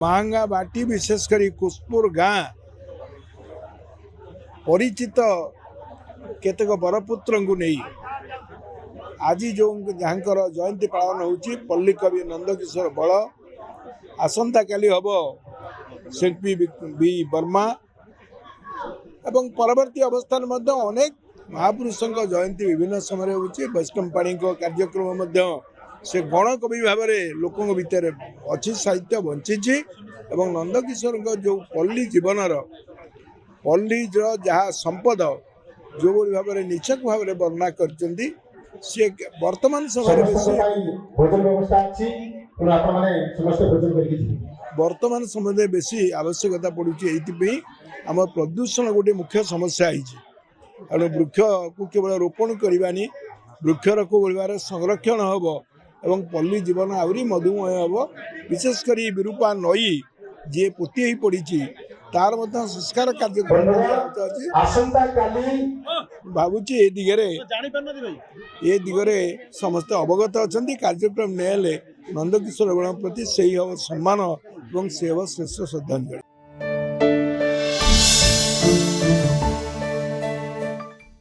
महंगा बाटी विशेषकर कुसपुर गाँ परिचित केतक बरपुत्र नहीं आज जो जहाँ जयंती पालन होची पल्ली कवि नंदकिशोर बल आसंता काली हम शिल्पी बी वर्मा एवं परवर्ती अवस्था अनेक महापुरुषों जयंती विभिन्न समय होची वैष्णव पाणी कार्यक्रम से गण कवि भाव में लोकों भितर अच्छी साहित्य बंची एवं नंदकिशोर जो पल्ली जीवनर पल्ली जहाँ संपद जो भाव में निचक भाव में वर्णना कर वर्तमान समय वर्तमान समय बेसी आवश्यकता पड़ुची आम प्रदूषण गोटे मुख्य समस्या है वृक्ष को केवल रोपण करवानी वृक्षर को बोलबार संरक्षण हम एवं पल्ली जीवन आहरी मधुमय हम विशेषकर विरूपा नई जी पोती पड़ी तार संस्कार कार्यक्रम भावुची ए दिगरे समस्त अवगत अच्छा कार्यक्रम नेले नंदकिशोर गण प्रति से ही हम सम्मान और से श्रेष्ठ श्रद्धांजलि।